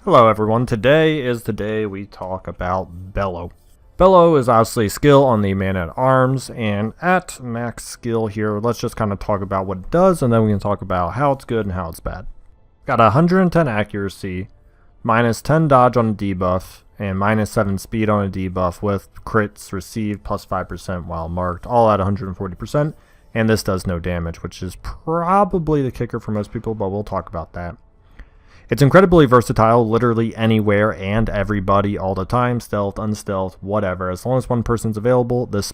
Hello everyone, today is the day we talk about Bellow. Bellow is obviously a skill on the man-at-arms, and at max skill here, let's just kind of talk about what it does, and then we can talk about how it's good and how it's bad. Got 110 accuracy, minus 10 dodge on a debuff, and minus 7 speed on a debuff with crits received plus 5% while marked, all at 140%, and this does no damage, which is probably the kicker for most people, but we'll talk about that. It's incredibly versatile, literally anywhere and everybody all the time, stealth, unstealth, whatever. As long as one person's available, this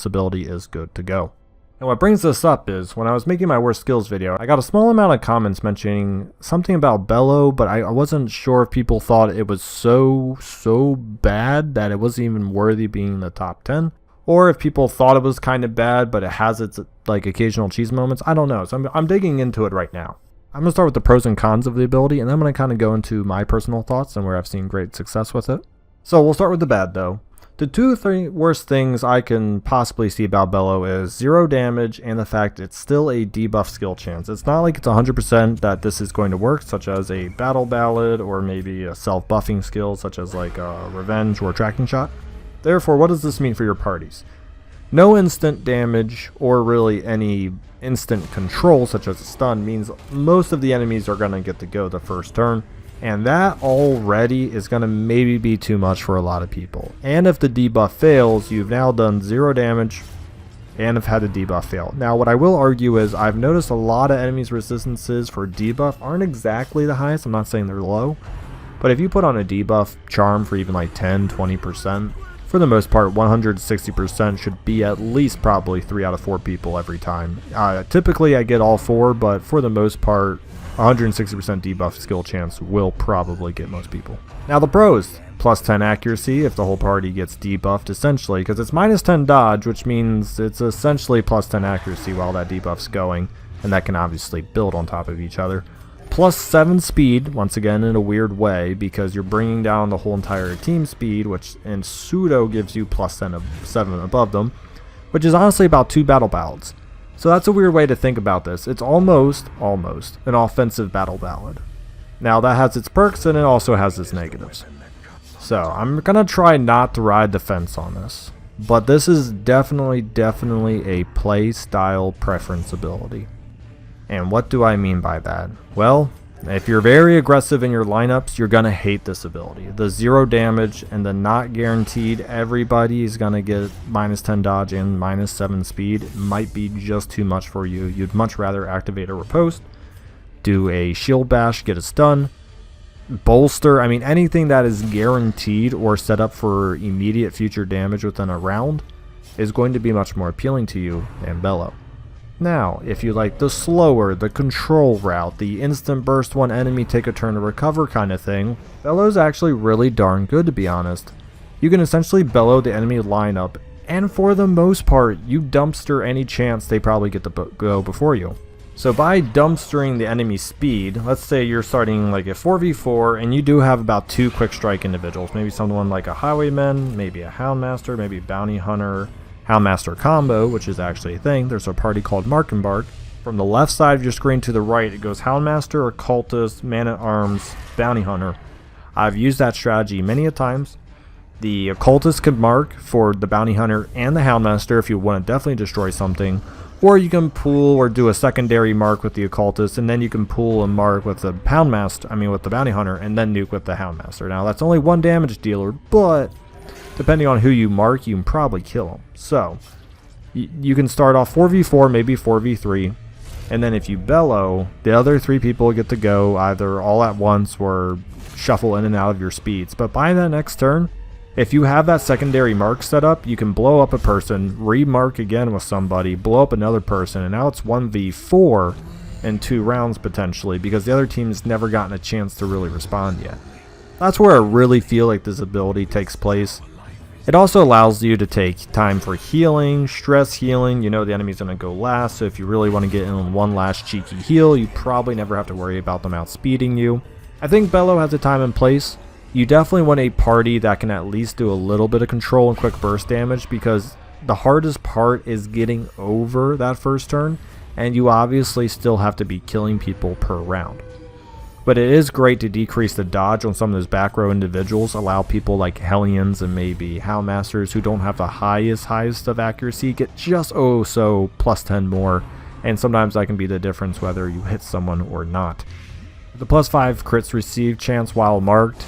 ability is good to go. And what brings this up is, when I was making my worst skills video, I got a small amount of comments mentioning something about Bellow, but I wasn't sure if people thought it was so bad that it wasn't even worthy being in the top 10. Or if people thought it was kind of bad, but it has its like occasional cheese moments. I don't know, so I'm digging into it right now. I'm going to start with the pros and cons of the ability, and then I'm going to kind of go into my personal thoughts and where I've seen great success with it. So we'll start with the bad though. The two worst things I can possibly see about Bellow is 0 damage and the fact it's still a debuff skill chance. It's not like it's 100% that this is going to work, such as a battle ballad or maybe a self-buffing skill such as like a revenge or tracking shot. Therefore, what does this mean for your parties? No instant damage or really any instant control such as a stun means most of the enemies are going to get to go the first turn, and that already is going to maybe be too much for a lot of people. And if the debuff fails, you've now done 0 damage and have had a debuff fail. Now what I will argue is I've noticed a lot of enemies' resistances for debuff aren't exactly the highest. I'm not saying they're low, but if you put on a debuff charm for even like 10-20%, for the most part, 160% should be at least probably 3 out of 4 people every time. Typically, I get all 4, but for the most part, 160% debuff skill chance will probably get most people. Now the pros. Plus 10 accuracy if the whole party gets debuffed, essentially, because it's minus 10 dodge, which means it's essentially plus 10 accuracy while that debuff's going, and that can obviously build on top of each other. Plus 7 speed, once again in a weird way, because you're bringing down the whole entire team speed, which in pseudo gives you plus 7 above them, which is honestly about 2 battle ballads. So that's a weird way to think about this. It's almost an offensive battle ballad. Now that has its perks and it also has its negatives. So I'm gonna try not to ride the fence on this, but this is definitely a play style preference ability. And what do I mean by that? Well, if you're very aggressive in your lineups, you're going to hate this ability. The 0 damage and the not guaranteed everybody is going to get minus 10 dodge and minus 7 speed might be just too much for you. You'd much rather activate a riposte, do a shield bash, get a stun, bolster. I mean, anything that is guaranteed or set up for immediate future damage within a round is going to be much more appealing to you than Bellow. Now, if you like the slower, the control route, the instant burst one enemy take a turn to recover kind of thing, Bellow's actually really darn good, to be honest. You can essentially bellow the enemy lineup, and for the most part, you dumpster any chance they probably get to go before you. So by dumpstering the enemy speed, let's say you're starting like a 4v4 and you do have about 2 quick strike individuals, maybe someone like a highwayman, maybe a houndmaster, maybe a bounty hunter, Houndmaster combo, which is actually a thing. There's a party called Mark and Bark. From the left side of your screen to the right, it goes Houndmaster, Occultist, Man-at-Arms, Bounty Hunter. I've used that strategy many a times. The Occultist can mark for the Bounty Hunter and the Houndmaster if you want to definitely destroy something. Or you can pool or do a secondary mark with the Occultist, and then you can pool and mark with the with the Bounty Hunter, and then nuke with the Houndmaster. Now that's only 1 damage dealer, but depending on who you mark, you can probably kill him. So, you can start off 4v4, maybe 4v3, and then if you bellow, the other 3 people get to go either all at once or shuffle in and out of your speeds. But by that next turn, if you have that secondary mark set up, you can blow up a person, remark again with somebody, blow up another person, and now it's 1v4 in 2 rounds potentially, because the other team's never gotten a chance to really respond yet. That's where I really feel like this ability takes place. It also allows you to take time for healing, stress healing. You know the enemy's going to go last, so if you really want to get in one last cheeky heal, you probably never have to worry about them outspeeding you. I think Bellow has a time and place. You definitely want a party that can at least do a little bit of control and quick burst damage, because the hardest part is getting over that first turn, and you obviously still have to be killing people per round. But it is great to decrease the dodge on some of those back row individuals, allow people like Hellions and maybe Houndmasters who don't have the highest of accuracy get just so plus 10 more, and sometimes that can be the difference whether you hit someone or not. The plus 5 crits received chance while marked,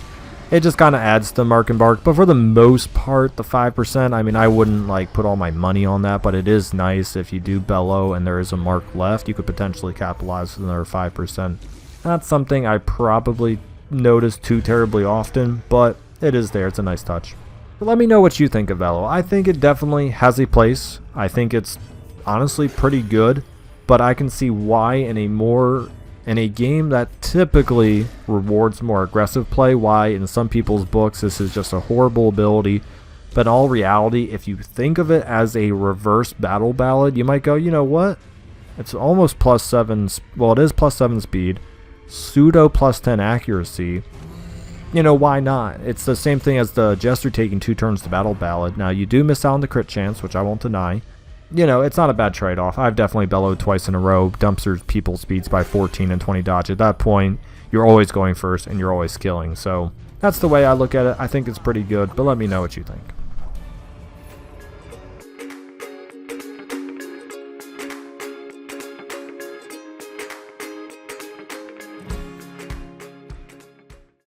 it just kind of adds to the mark and bark, but for the most part, the 5%, I mean, I wouldn't like put all my money on that, but it is nice if you do bellow and there is a mark left, you could potentially capitalize with another 5%. Not something I probably notice too terribly often, but it is there. It's a nice touch. But let me know what you think of Bellow. I think it definitely has a place. I think it's honestly pretty good, but I can see why in a game that typically rewards more aggressive play, why in some people's books this is just a horrible ability. But in all reality, if you think of it as a reverse battle ballad, you might go, you know what? It's almost plus 7, well, it is plus 7 speed. Pseudo plus 10 accuracy, you know, why not? It's the same thing as the Jester taking 2 turns to battle ballad. Now you do miss out on the crit chance, which I won't deny. You know, it's not a bad trade-off. I've definitely bellowed twice in a row, dumpsters people speeds by 14 and 20 dodge. At that point, you're always going first and you're always killing. So that's the way I look at it. I think it's pretty good, but let me know what you think.